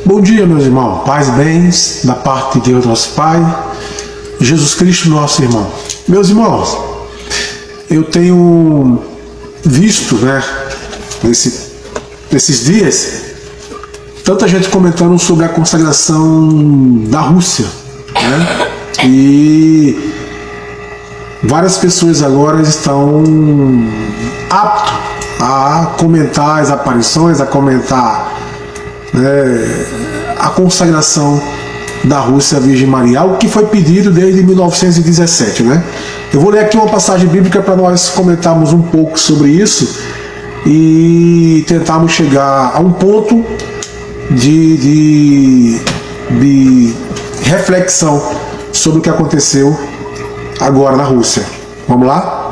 Bom dia, meus irmãos, paz e bens da parte de Deus nosso Pai, Jesus Cristo nosso irmão. Meus irmãos, eu tenho visto, nesses dias, tanta gente comentando sobre a consagração da Rússia, e várias pessoas agora estão aptas a comentar as aparições, a comentar a consagração da Rússia à Virgem Maria, algo que foi pedido desde 1917, Eu vou ler aqui uma passagem bíblica para nós comentarmos um pouco sobre isso e tentarmos chegar a um ponto de reflexão sobre o que aconteceu agora na Rússia. Vamos lá?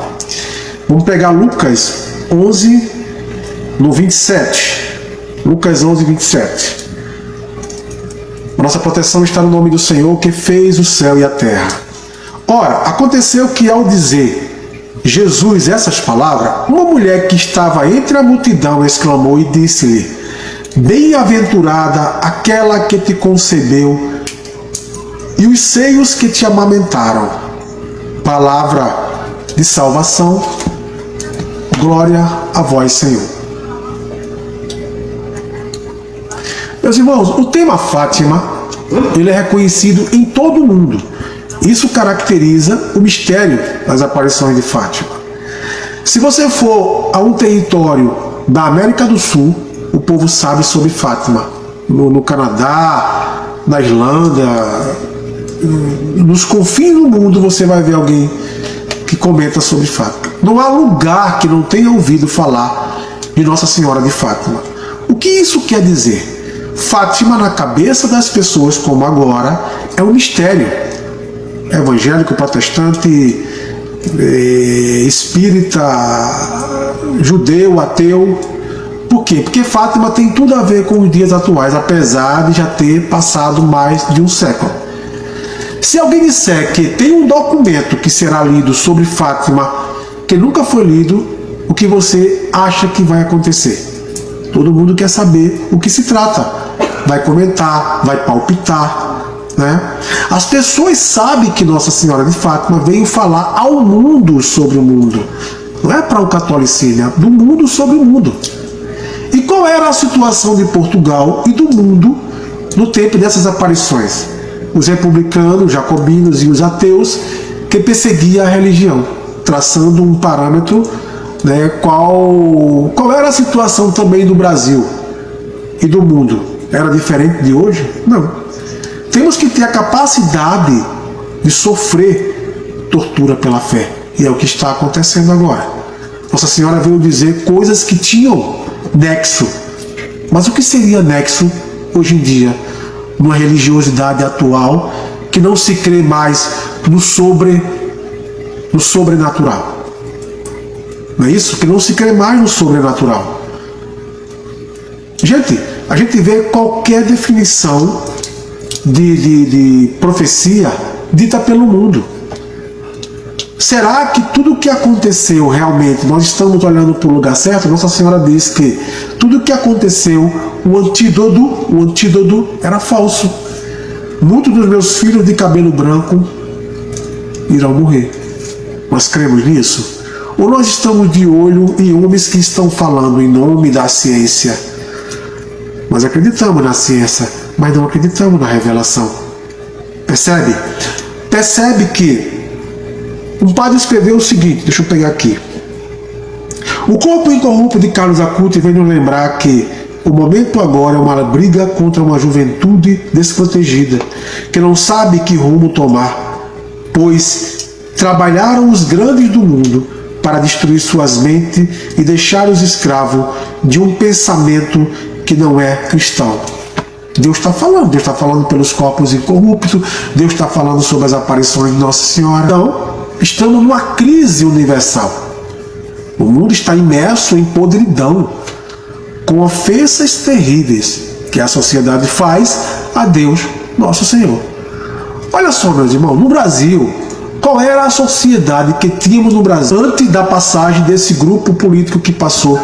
Vamos pegar Lucas 11, no 27. Lucas 11, 27. Nossa proteção está no nome do Senhor, que fez o céu e a terra. Ora, aconteceu que ao dizer Jesus essas palavras, uma mulher que estava entre a multidão exclamou e disse-lhe: Bem-aventurada aquela que te concebeu e os seios que te amamentaram. Palavra de salvação, glória a vós, Senhor. Meus irmãos, o tema Fátima, ele é reconhecido em todo o mundo. Isso caracteriza o mistério das aparições de Fátima. Se você for a um território da América do Sul, o povo sabe sobre Fátima. No Canadá, na Irlanda, nos confins do mundo você vai ver alguém que comenta sobre Fátima. Não há lugar que não tenha ouvido falar de Nossa Senhora de Fátima. O que isso quer dizer? Fátima, na cabeça das pessoas, como agora, é um mistério. Evangélico, protestante, espírita, judeu, ateu. Por quê? Porque Fátima tem tudo a ver com os dias atuais, apesar de já ter passado mais de um século. Se alguém disser que tem um documento que será lido sobre Fátima, que nunca foi lido, o que você acha que vai acontecer? Todo mundo quer saber o que se trata. Vai comentar, vai palpitar, As pessoas sabem que Nossa Senhora de Fátima veio falar ao mundo sobre o mundo. Não é para o catolicismo, é do mundo sobre o mundo. E qual era a situação de Portugal e do mundo no tempo dessas aparições? Os republicanos, os jacobinos e os ateus que perseguiam a religião, traçando um parâmetro, qual era a situação também do Brasil e do mundo. Era diferente de hoje? Não. Temos que ter a capacidade de sofrer tortura pela fé. E é o que está acontecendo agora. Nossa Senhora veio dizer coisas que tinham nexo. Mas o que seria nexo hoje em dia, numa religiosidade atual, que não se crê mais no sobrenatural? Não é isso? Que não se crê mais no sobrenatural. Gente, a gente vê qualquer definição de profecia dita pelo mundo. Será que tudo o que aconteceu realmente, nós estamos olhando para o lugar certo? Nossa Senhora diz que tudo o que aconteceu, o antídoto era falso. Muitos dos meus filhos de cabelo branco irão morrer. Nós cremos nisso? Ou nós estamos de olho em homens que estão falando em nome da ciência? Nós acreditamos na ciência, mas não acreditamos na revelação. Percebe? Percebe que um padre escreveu o seguinte, deixa eu pegar aqui. O corpo incorrupto de Carlos Acutis vem nos lembrar que o momento agora é uma briga contra uma juventude desprotegida, que não sabe que rumo tomar, pois trabalharam os grandes do mundo para destruir suas mentes e deixar os escravos de um pensamento que não é cristão. Deus está falando pelos corpos incorruptos, Deus está falando sobre as aparições de Nossa Senhora. Então, estamos numa crise universal. O mundo está imerso em podridão, com ofensas terríveis que a sociedade faz a Deus, nosso Senhor. Olha só, meus irmãos, no Brasil, Qual era a sociedade que tínhamos no Brasil antes da passagem desse grupo político que passou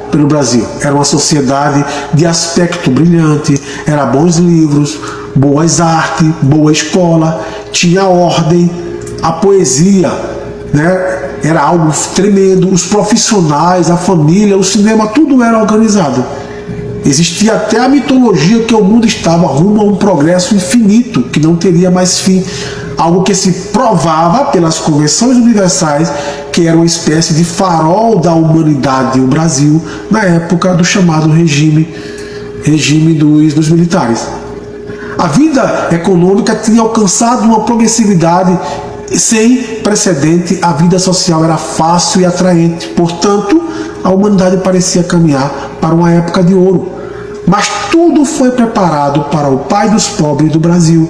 pelo Brasil? Era uma sociedade de aspecto brilhante, era bons livros, boas artes, boa escola, tinha ordem, a poesia, né, era algo tremendo, os profissionais, a família, o cinema, tudo era organizado. Existia até a mitologia que o mundo estava rumo a um progresso infinito, que não teria mais fim. Algo que se provava pelas convenções universais, que era uma espécie de farol da humanidade, o Brasil, na época do chamado regime dos militares. A vida econômica tinha alcançado uma progressividade sem precedente, a vida social era fácil e atraente, portanto, a humanidade parecia caminhar para uma época de ouro. Mas tudo foi preparado para o pai dos pobres do Brasil,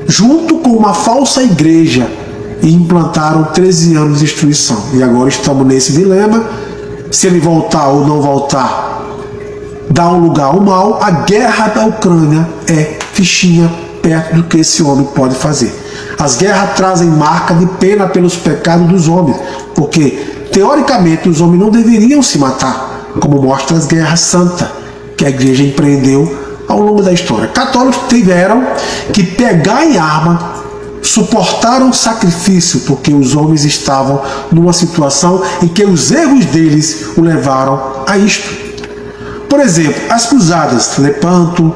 junto com uma falsa igreja, e implantaram 13 anos de destruição. E agora estamos nesse dilema, se ele voltar ou não voltar, dá um lugar ao mal. A guerra da Ucrânia é fichinha perto do que esse homem pode fazer. As guerras trazem marca de pena pelos pecados dos homens, porque, teoricamente, os homens não deveriam se matar, como mostra as guerras santas que a igreja empreendeu ao longo da história. Católicos tiveram que pegar em arma, suportaram sacrifício, porque os homens estavam numa situação em que os erros deles o levaram a isto. Por exemplo, as cruzadas, Lepanto,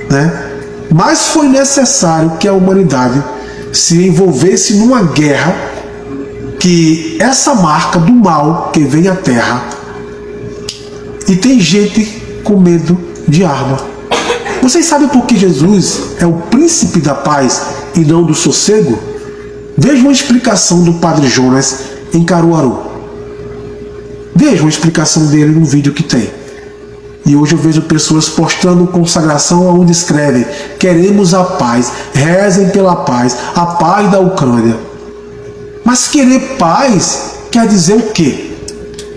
né? Mas foi necessário que a humanidade se envolvesse numa guerra, que essa marca do mal que vem à Terra, e tem gente com medo de arma. Vocês sabem por que Jesus é o príncipe da paz e não do sossego? Veja uma explicação do Padre Jonas em Caruaru. Veja uma explicação dele no vídeo que tem. E hoje eu vejo pessoas postando consagração onde escrevem: queremos a paz, rezem pela paz, a paz da Ucrânia. Mas querer paz quer dizer o quê?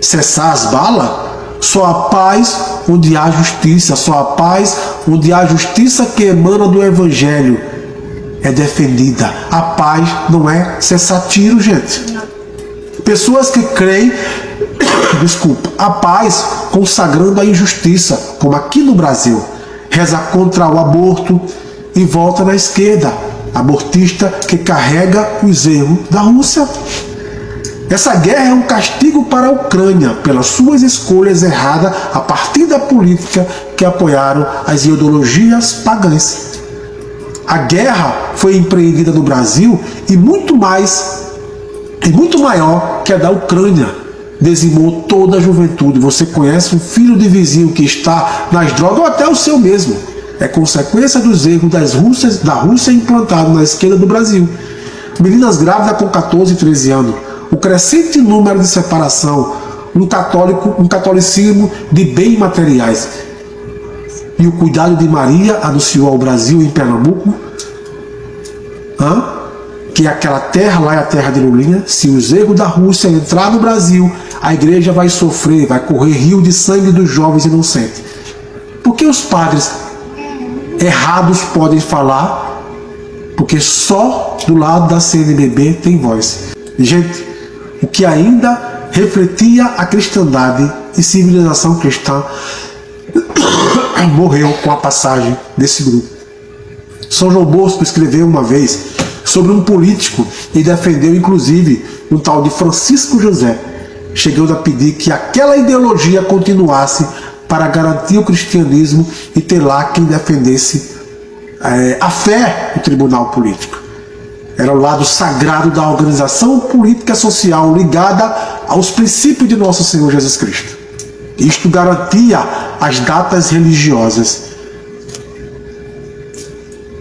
Cessar as balas? Só a paz onde há justiça, só a paz onde há justiça que emana do Evangelho é defendida. A paz não é cessar tiro, gente. Pessoas que creem, a paz consagrando a injustiça, como aqui no Brasil, reza contra o aborto e volta na esquerda, abortista que carrega os erros da Rússia. Essa guerra é um castigo para a Ucrânia pelas suas escolhas erradas a partir da política que apoiaram as ideologias pagãs. A guerra foi empreendida no Brasil e muito maior que a da Ucrânia. Dizimou toda a juventude. Você conhece um filho de vizinho que está nas drogas, ou até o seu mesmo. É consequência dos erros da Rússia implantado na esquerda do Brasil. Meninas grávidas com 14 e 13 anos. O crescente número de separação, um catolicismo de bens materiais. E o cuidado de Maria anunciou ao Brasil, em Pernambuco, que aquela terra lá é a terra de Lulinha. Se os erros da Rússia entrar no Brasil, a igreja vai sofrer, vai correr rio de sangue dos jovens inocentes. Por que os padres errados podem falar? Porque só do lado da CNBB tem voz. Gente, o que ainda refletia a cristandade e civilização cristã morreu com a passagem desse grupo. São João Bosco escreveu uma vez sobre um político e defendeu inclusive um tal de Francisco José, chegando a pedir que aquela ideologia continuasse para garantir o cristianismo e ter lá quem defendesse a fé no tribunal político. Era o lado sagrado da organização política social ligada aos princípios de nosso Senhor Jesus Cristo. Isto garantia as datas religiosas.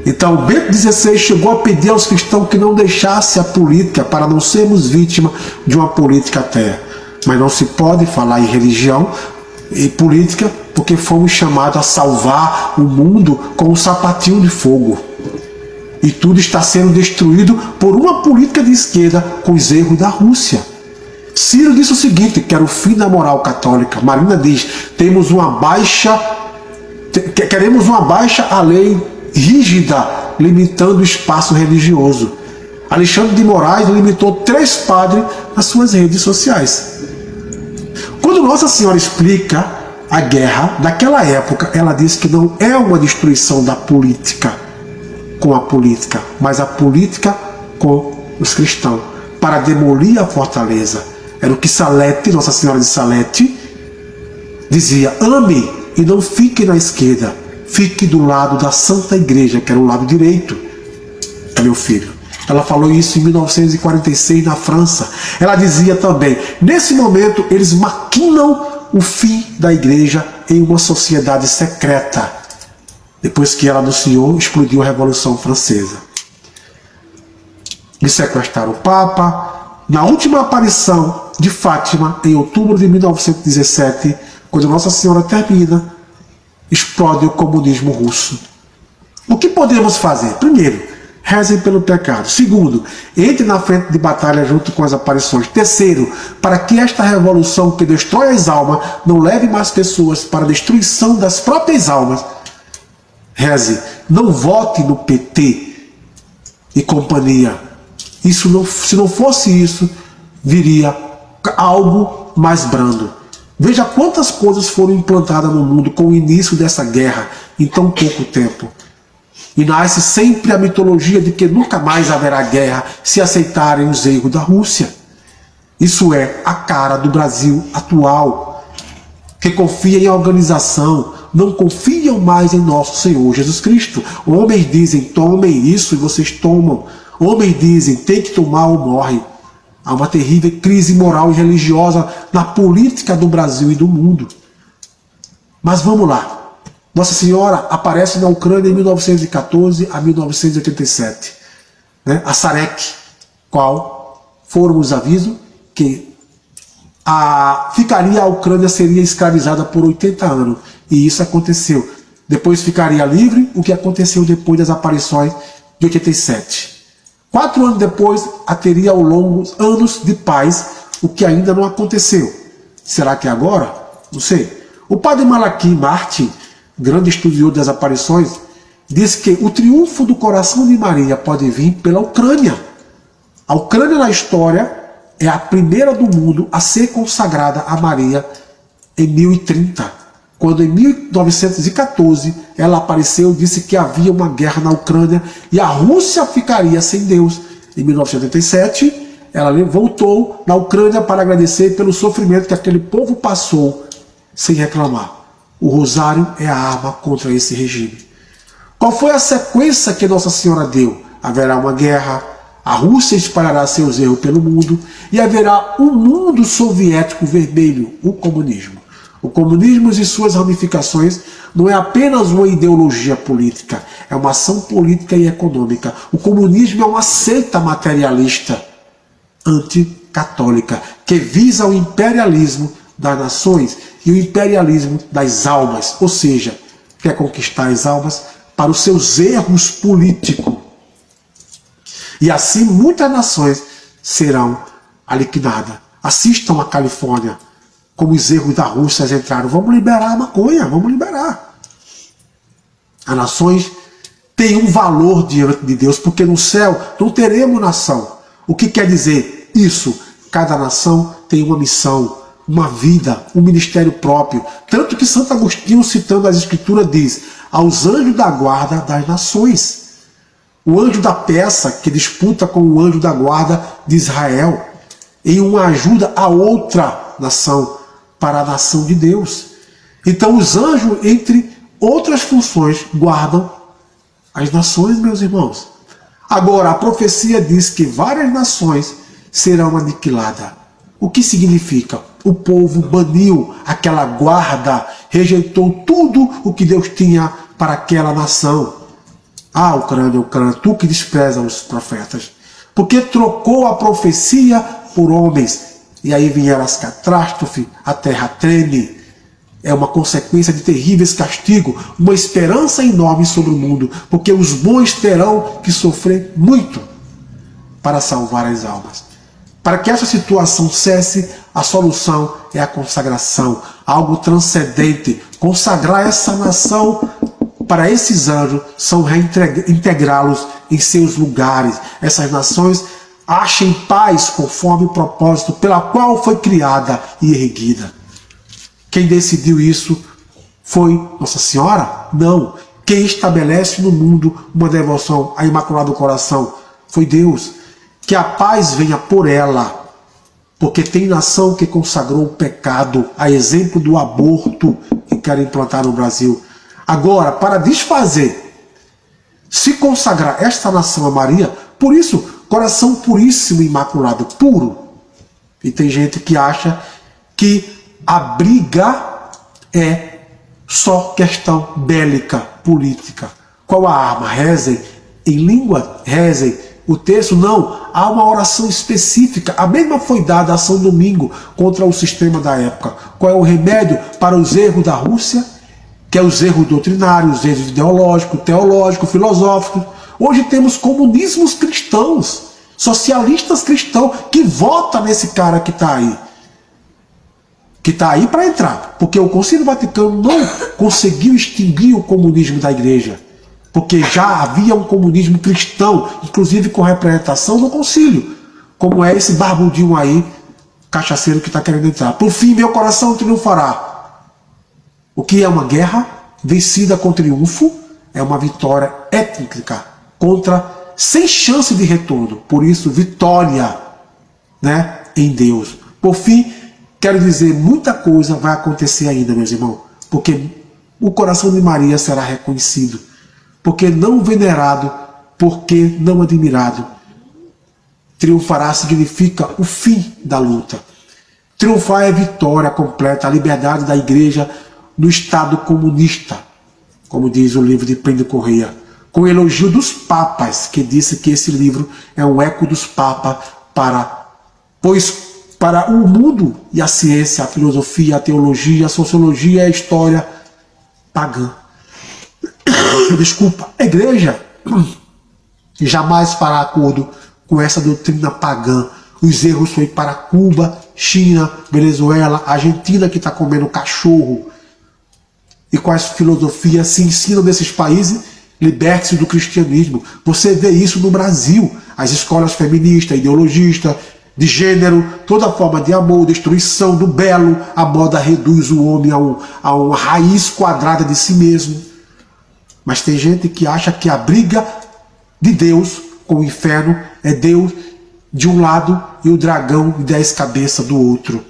Então Bento XVI chegou a pedir aos cristãos que não deixassem a política para não sermos vítimas de uma política ateia. Mas não se pode falar em religião e política porque fomos chamados a salvar o mundo com um sapatinho de fogo. E tudo está sendo destruído por uma política de esquerda com os erros da Rússia. Ciro disse o seguinte, que era o fim da moral católica. Marina diz, queremos uma baixa à lei rígida, limitando o espaço religioso. Alexandre de Moraes limitou 3 padres nas suas redes sociais. Quando Nossa Senhora explica a guerra daquela época, ela diz que não é uma destruição da política com a política, mas a política com os cristãos, para demolir a fortaleza. Era o que Salete, Nossa Senhora de Salete, dizia: ame e não fique na esquerda, fique do lado da Santa Igreja, que era o lado direito, meu filho. Ela falou isso em 1946 na França. Ela dizia também: nesse momento eles maquinam o fim da igreja em uma sociedade secreta. Depois que ela anunciou, explodiu a Revolução Francesa. Eles sequestraram o Papa. Na última aparição de Fátima, em outubro de 1917, quando Nossa Senhora termina, explode o comunismo russo. O que podemos fazer? Primeiro, rezem pelo pecado. Segundo, entre na frente de batalha junto com as aparições. Terceiro, para que esta revolução que destrói as almas não leve mais pessoas para a destruição das próprias almas, reze. Não vote no PT e companhia. Isso não, se não fosse isso, viria algo mais brando. Veja quantas coisas foram implantadas no mundo com o início dessa guerra em tão pouco tempo. E nasce sempre a mitologia de que nunca mais haverá guerra se aceitarem os erros da Rússia. Isso é a cara do Brasil atual, que confia em organização, não confiam mais em nosso Senhor Jesus Cristo. Homens dizem: tomem isso, e vocês tomam. Homens dizem: tem que tomar ou morre. Há uma terrível crise moral e religiosa na política do Brasil e do mundo. Mas vamos lá. Nossa Senhora aparece na Ucrânia em 1914 a 1987. A Sarek, qual foram os avisos que a Ucrânia seria escravizada por 80 anos. E isso aconteceu. Depois ficaria livre, o que aconteceu depois das aparições de 87. 4 anos depois, teria longos anos de paz, o que ainda não aconteceu. Será que é agora? Não sei. O padre Malachi Martin, grande estudioso das aparições, diz que o triunfo do coração de Maria pode vir pela Ucrânia. A Ucrânia na história é a primeira do mundo a ser consagrada a Maria em 1030. Quando em 1914 ela apareceu e disse que havia uma guerra na Ucrânia e a Rússia ficaria sem Deus. Em 1987 ela voltou na Ucrânia para agradecer pelo sofrimento que aquele povo passou sem reclamar. O rosário é a arma contra esse regime. Qual foi a sequência que Nossa Senhora deu? Haverá uma guerra, a Rússia espalhará seus erros pelo mundo e haverá um mundo soviético vermelho, o comunismo. O comunismo e suas ramificações não é apenas uma ideologia política, é uma ação política e econômica. O comunismo é uma seita materialista anticatólica que visa o imperialismo das nações e o imperialismo das almas, ou seja, quer conquistar as almas para os seus erros políticos. E assim muitas nações serão aniquiladas. Assistam a Califórnia, como os erros da Rússia entraram. Vamos liberar a maconha, vamos liberar. As nações têm um valor diante de Deus, porque no céu não teremos nação. O que quer dizer isso? Cada nação tem uma missão, uma vida, um ministério próprio. Tanto que Santo Agostinho, citando as Escrituras, diz: aos anjos da guarda das nações. O anjo da peça que disputa com o anjo da guarda de Israel, em uma ajuda a outra nação, para a nação de Deus. Então os anjos, entre outras funções, guardam as nações, meus irmãos. Agora, a profecia diz que várias nações serão aniquiladas. O que significa? O povo baniu aquela guarda, rejeitou tudo o que Deus tinha para aquela nação. Ah, Ucrânia, tu que despreza os profetas, porque trocou a profecia por homens. E aí vieram as catástrofes, a terra treme. É uma consequência de terríveis castigos, uma esperança enorme sobre o mundo, porque os bons terão que sofrer muito para salvar as almas. Para que essa situação cesse, a solução é a consagração, algo transcendente. Consagrar essa nação para esses anjos são reintegrá-los em seus lugares. Essas nações achem paz conforme o propósito pela qual foi criada e erguida. Quem decidiu isso foi Nossa Senhora? Não. Quem estabelece no mundo uma devoção à Imaculada do Coração foi Deus. Que a paz venha por ela, porque tem nação que consagrou o pecado, a exemplo do aborto que querem implantar no Brasil. Agora, para desfazer, se consagrar esta nação a Maria, por isso, coração puríssimo e imaculado, puro. E tem gente que acha que a briga é só questão bélica, política. Qual a arma? Rezem em língua, rezem o texto. Não, há uma oração específica. A mesma foi dada a São Domingo contra o sistema da época. Qual é o remédio para os erros da Rússia? Que é os erros doutrinários, os erros ideológicos, teológicos, filosóficos. Hoje temos comunismos cristãos, socialistas cristãos, que votam nesse cara que está aí. Que está aí para entrar. Porque o Concílio Vaticano não conseguiu extinguir o comunismo da igreja. Porque já havia um comunismo cristão, inclusive com representação no concílio. Como é esse barbudinho aí, cachaceiro que está querendo entrar. Por fim, meu coração triunfará. O que é uma guerra vencida com triunfo é uma vitória étnica sem chance de retorno. Por isso, vitória, né, em Deus. Por fim, quero dizer, muita coisa vai acontecer ainda, meus irmãos, porque o coração de Maria será reconhecido, porque não venerado, porque não admirado. Triunfará significa o fim da luta. Triunfar é vitória completa, a liberdade da igreja no Estado comunista, como diz o livro de Plínio Correia, com elogio dos papas, que disse que esse livro é um eco dos papas pois para o mundo e a ciência, a filosofia, a teologia, a sociologia e a história pagã. Desculpa, a igreja jamais fará acordo com essa doutrina pagã. Os erros foi para Cuba, China, Venezuela, Argentina, que está comendo cachorro. E quais filosofias se ensinam nesses países? Liberte-se do cristianismo. Você vê isso no Brasil. As escolas feministas, ideologistas, de gênero, toda forma de amor, destruição do belo. A moda reduz o homem a uma raiz quadrada de si mesmo. Mas tem gente que acha que a briga de Deus com o inferno é Deus de um lado e o dragão de 10 cabeças do outro.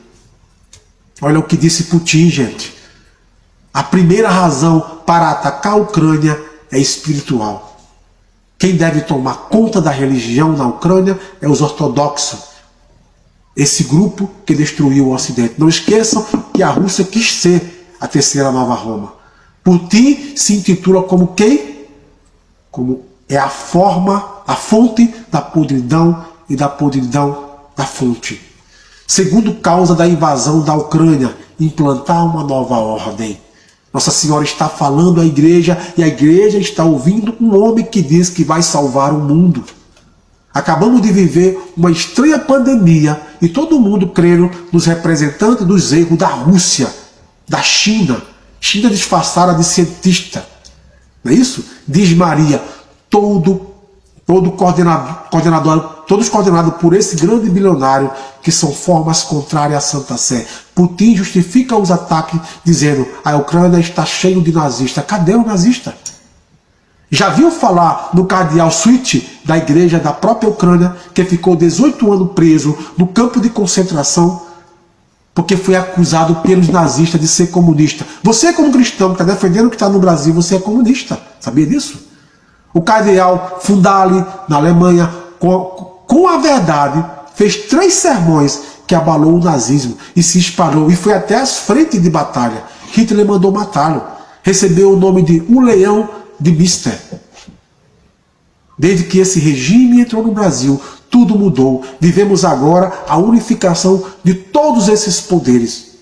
Olha o que disse Putin, gente. A primeira razão para atacar a Ucrânia é espiritual. Quem deve tomar conta da religião na Ucrânia é os ortodoxos. Esse grupo que destruiu o Ocidente. Não esqueçam que a Rússia quis ser a terceira Nova Roma. Putin se intitula como quem? Como é a fonte da podridão e da podridão da fonte. Segundo causa da invasão da Ucrânia, implantar uma nova ordem. Nossa Senhora está falando à igreja e a igreja está ouvindo um homem que diz que vai salvar o mundo. Acabamos de viver uma estranha pandemia e todo mundo crendo nos representantes dos erros da Rússia, da China. China disfarçada de cientista. Não é isso? Diz Maria, todos coordenados por esse grande bilionário que são formas contrárias à Santa Sé. Putin justifica os ataques dizendo a Ucrânia está cheio de nazistas. Cadê o nazista? Já viu falar no cardeal Switch da igreja da própria Ucrânia que ficou 18 anos preso no campo de concentração porque foi acusado pelos nazistas de ser comunista. Você como cristão que está defendendo o que está no Brasil, você é comunista. Sabia disso? O cardeal Fundali, na Alemanha, com a verdade, fez 3 sermões que abalou o nazismo e se espalhou e foi até as frentes de batalha. Hitler mandou matá-lo. Recebeu o nome de O Leão de Mister. Desde que esse regime entrou no Brasil, tudo mudou. Vivemos agora a unificação de todos esses poderes.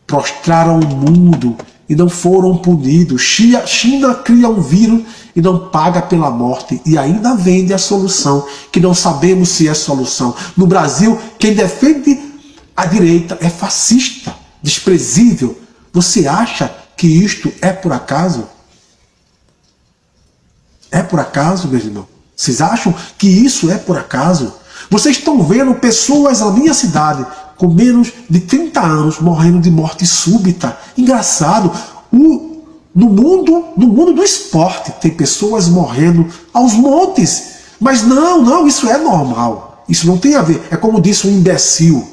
Prostraram o mundo e não foram punidos. China cria um vírus e não paga pela morte e ainda vende a solução, que não sabemos se é solução. No Brasil, quem defende a direita é fascista, desprezível. Você acha que isto é por acaso? É por acaso, meus irmãos? Vocês acham que isso é por acaso? Vocês estão vendo pessoas na minha cidade com menos de 30 anos morrendo de morte súbita. Engraçado, no mundo do esporte tem pessoas morrendo aos montes. Mas não, isso é normal. Isso não tem a ver. É como disse um imbecil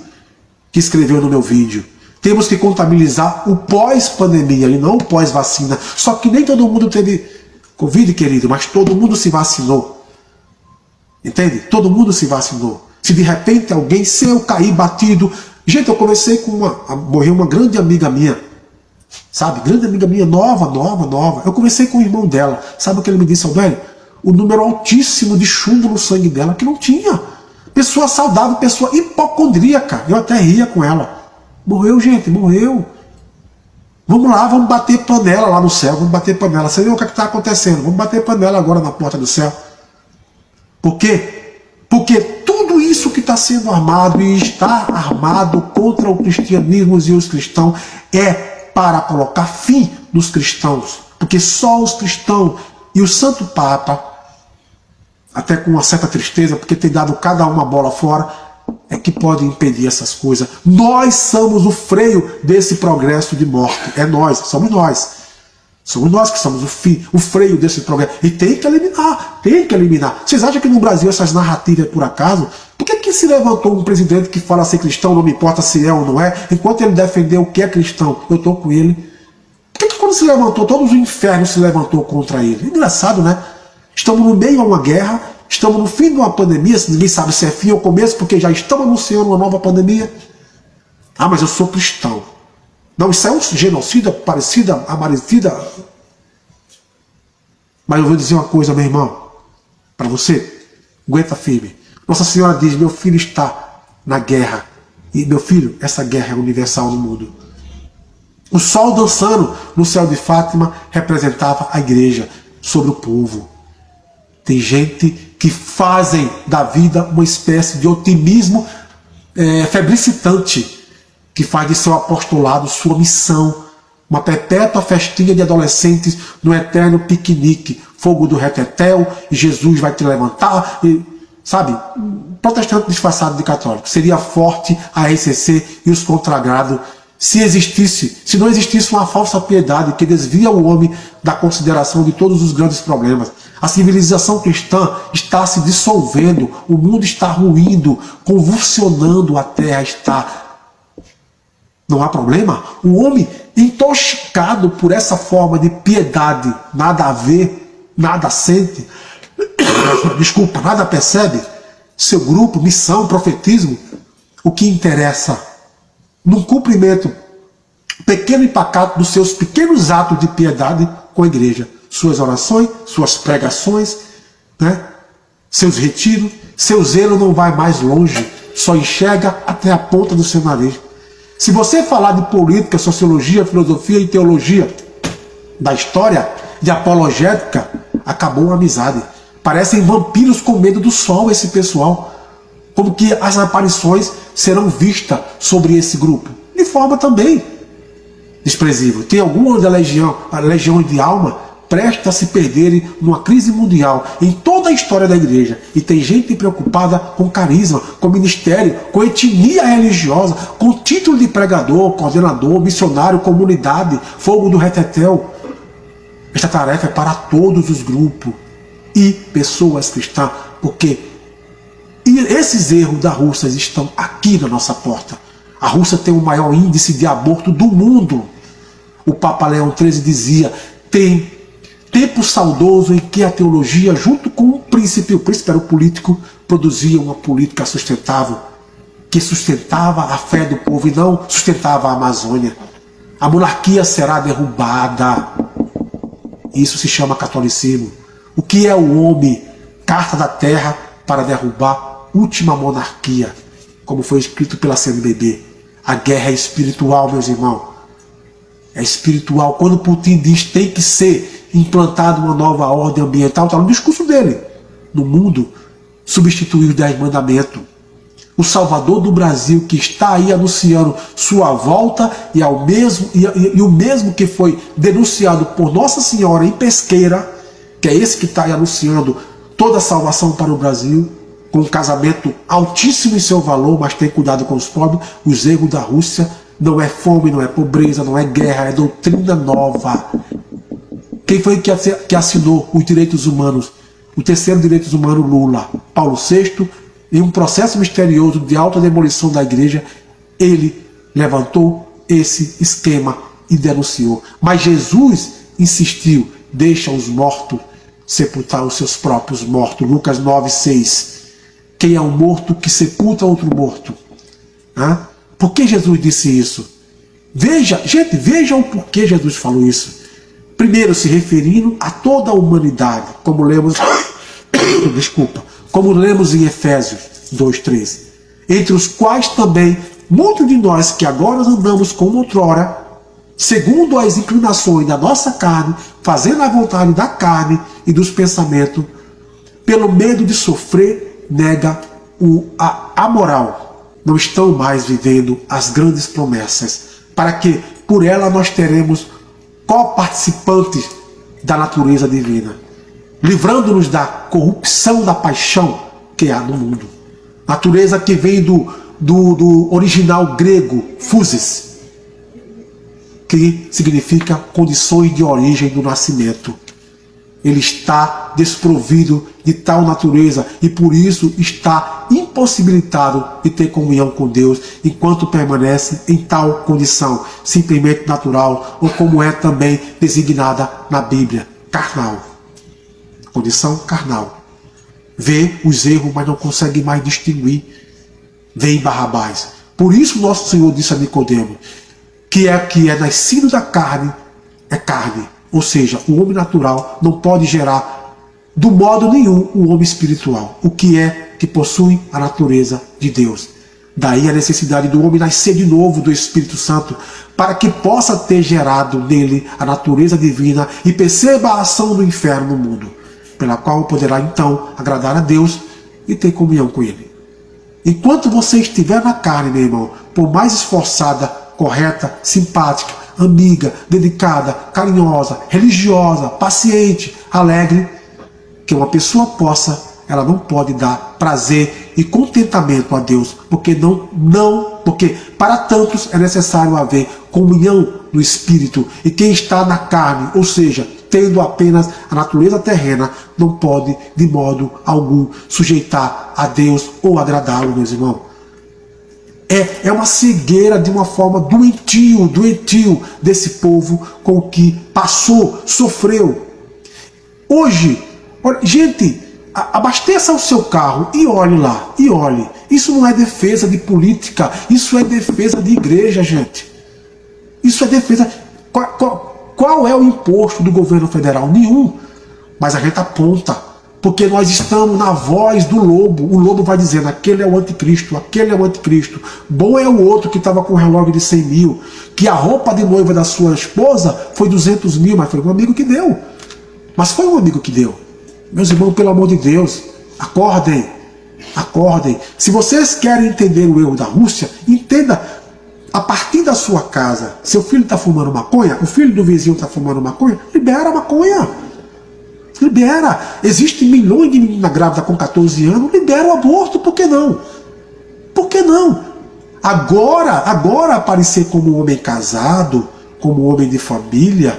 que escreveu no meu vídeo. Temos que contabilizar o pós-pandemia e não o pós-vacina. Só que nem todo mundo teve Covid, querido, mas todo mundo se vacinou. Entende? Todo mundo se vacinou. Se de repente alguém, se eu cair batido... Gente, eu conversei com morreu uma grande amiga minha. Sabe? Grande amiga minha, nova. Eu conversei com o irmão dela. Sabe o que ele me disse, Aldélio? O número altíssimo de chumbo no sangue dela, que não tinha. Pessoa saudável, pessoa hipocondríaca. Eu até ria com ela. Morreu, gente, morreu. Vamos lá, vamos bater panela lá no céu. Vamos bater panela. Você viu o que está acontecendo? Vamos bater panela agora na porta do céu. Por quê? Porque tudo isso que está sendo armado e está armado contra o cristianismo e os cristãos é para colocar fim nos cristãos. Porque só os cristãos e o Santo Papa, até com uma certa tristeza, porque tem dado cada uma bola fora, é que pode impedir essas coisas. Nós somos o freio desse progresso de morte. É nós, somos nós. Somos nós que somos o freio desse progresso. E tem que eliminar, Vocês acham que no Brasil essas narrativas é por acaso? Por que se levantou um presidente que fala ser cristão, não me importa se é ou não é, enquanto ele defendeu o que é cristão? Eu estou com ele. Por que quando se levantou, todos os infernos se levantou contra ele? Engraçado, né? Estamos no meio de uma guerra, estamos no fim de uma pandemia, ninguém sabe se é fim ou começo, porque já estamos anunciando uma nova pandemia. Ah, mas eu sou cristão. Não, isso é um genocida, parecida, amarecida. Mas eu vou dizer uma coisa, meu irmão, para você, aguenta firme. Nossa Senhora diz, meu filho está na guerra. E meu filho, essa guerra é universal no mundo. O sol dançando no céu de Fátima representava a igreja sobre o povo. Tem gente que fazem da vida uma espécie de otimismo febricitante, que faz de seu apostolado sua missão, uma perpétua festinha de adolescentes no eterno piquenique, fogo do retetel, e Jesus vai te levantar, e, sabe, protestante disfarçado de católico. Seria forte a RCC e os consagrados se não existisse uma falsa piedade que desvia o homem da consideração de todos os grandes problemas. A civilização cristã está se dissolvendo, o mundo está ruindo, convulsionando, a terra está... Não há problema? O homem intoxicado por essa forma de piedade, nada a ver, nada sente, desculpa, nada percebe, seu grupo, missão, profetismo, o que interessa, num cumprimento pequeno e pacato dos seus pequenos atos de piedade com a igreja, suas orações, suas pregações, né? Seus retiros, seu zelo não vai mais longe, só enxerga até a ponta do seu nariz. Se você falar de política, sociologia, filosofia e teologia, da história, de apologética, acabou a amizade. Parecem vampiros com medo do sol esse pessoal. Como que as aparições serão vistas sobre esse grupo? De forma também desprezível. Tem alguma da legião de alma presta a se perderem numa crise mundial em toda a história da igreja. E tem gente preocupada com carisma, com ministério, com etnia religiosa, com título de pregador, coordenador, missionário, comunidade, fogo do retetel. Esta tarefa é para todos os grupos e pessoas cristãs, porque esses erros da Rússia estão aqui na nossa porta. A Rússia tem o maior índice de aborto do mundo. O Papa Leão XIII dizia, tem tempo saudoso em que a teologia, junto com o príncipe era o político, produzia uma política sustentável, que sustentava a fé do povo e não sustentava a Amazônia. A monarquia será derrubada. Isso se chama catolicismo. O que é o homem? Carta da terra para derrubar a última monarquia, como foi escrito pela CNBB. A guerra é espiritual, meus irmãos. É espiritual. Quando Putin diz que tem que ser implantada uma nova ordem ambiental, está no discurso dele. No mundo, substituir os 10 mandamentos. O Salvador do Brasil, que está aí anunciando sua volta, e o mesmo que foi denunciado por Nossa Senhora em Pesqueira, que é esse que está anunciando toda a salvação para o Brasil, com um casamento altíssimo em seu valor, mas tem cuidado com os pobres. Os erros da Rússia não é fome, não é pobreza, não é guerra, é doutrina nova. Quem foi que assinou os direitos humanos? O terceiro direitos humano, Lula. Paulo VI, em um processo misterioso de autodemolição da igreja, ele levantou esse esquema e denunciou. Mas Jesus insistiu: deixa os mortos sepultar os seus próprios mortos. Lucas 9:6. Quem é um morto que sepulta outro morto? Por que Jesus disse isso? Gente, veja o porquê Jesus falou isso. Primeiro, se referindo a toda a humanidade, como lemos, como lemos em Efésios 2:13, entre os quais também muitos de nós que agora andamos como outrora, segundo as inclinações da nossa carne, fazendo a vontade da carne e dos pensamentos, pelo medo de sofrer, nega a moral, não estão mais vivendo as grandes promessas, para que por ela nós teremos co-participantes da natureza divina, livrando-nos da corrupção da paixão que há no mundo. Natureza que vem do original grego, physis, que significa condições de origem do nascimento. Ele está desprovido de tal natureza e por isso está impossibilitado de ter comunhão com Deus enquanto permanece em tal condição, simplesmente natural, ou como é também designada na Bíblia, carnal. Condição carnal. Vê os erros, mas não consegue mais distinguir. Vê em Barrabás. Por isso nosso Senhor disse a Nicodemo que é nascido da carne, é carne. Ou seja, o homem natural não pode gerar, do modo nenhum, um homem espiritual. O que é que possui a natureza de Deus. Daí a necessidade do homem nascer de novo do Espírito Santo, para que possa ter gerado nele a natureza divina e perceba a ação do inferno no mundo, pela qual poderá então agradar a Deus e ter comunhão com Ele. Enquanto você estiver na carne, meu irmão, por mais esforçada, correta, simpática, amiga, dedicada, carinhosa, religiosa, paciente, alegre, que uma pessoa possa, ela não pode dar prazer e contentamento a Deus, porque porque para tantos é necessário haver comunhão no Espírito, e quem está na carne, ou seja, tendo apenas a natureza terrena, não pode de modo algum sujeitar a Deus ou agradá-lo, meus irmãos. É uma cegueira de uma forma doentio desse povo com o que passou, sofreu. Hoje, gente, abasteça o seu carro e olhe lá, e olhe. Isso não é defesa de política, isso é defesa de igreja, gente. Isso é defesa. Qual é o imposto do governo federal? Nenhum. Mas a gente aponta. Porque nós estamos na voz do lobo. O lobo vai dizendo: aquele é o anticristo, aquele é o anticristo. Bom é o outro que estava com um relógio de 100 mil, que a roupa de noiva da sua esposa foi 200 mil, mas foi um amigo que deu. Mas foi um amigo que deu. Meus irmãos, pelo amor de Deus, acordem. Acordem. Se vocês querem entender o erro da Rússia, entenda a partir da sua casa. Seu filho está fumando maconha, o filho do vizinho está fumando maconha, libera a maconha. Libera. Existem milhões de meninas grávidas com 14 anos, libera o aborto, por que não? Por que não? Agora aparecer como um homem casado, como um homem de família,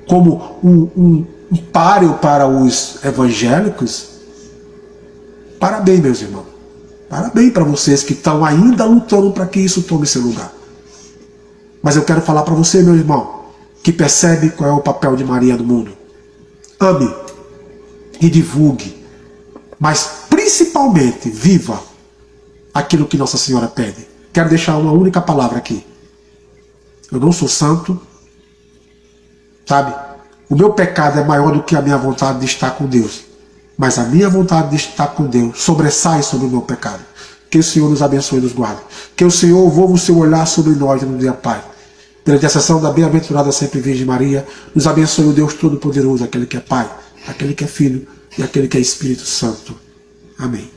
como um páreo para os evangélicos, parabéns, meus irmãos. Parabéns para vocês que estão ainda lutando para que isso tome seu lugar. Mas eu quero falar para você, meu irmão, que percebe qual é o papel de Maria no mundo. Ame e divulgue, mas principalmente viva aquilo que Nossa Senhora pede. Quero deixar uma única palavra aqui. Eu não sou santo, sabe? O meu pecado é maior do que a minha vontade de estar com Deus, mas a minha vontade de estar com Deus sobressai sobre o meu pecado. Que o Senhor nos abençoe e nos guarde. Que o Senhor volva o seu olhar sobre nós no dia Pai. Pela intercessão da bem-aventurada sempre Virgem Maria, nos abençoe o Deus Todo-Poderoso, aquele que é Pai, aquele que é Filho e aquele que é Espírito Santo. Amém.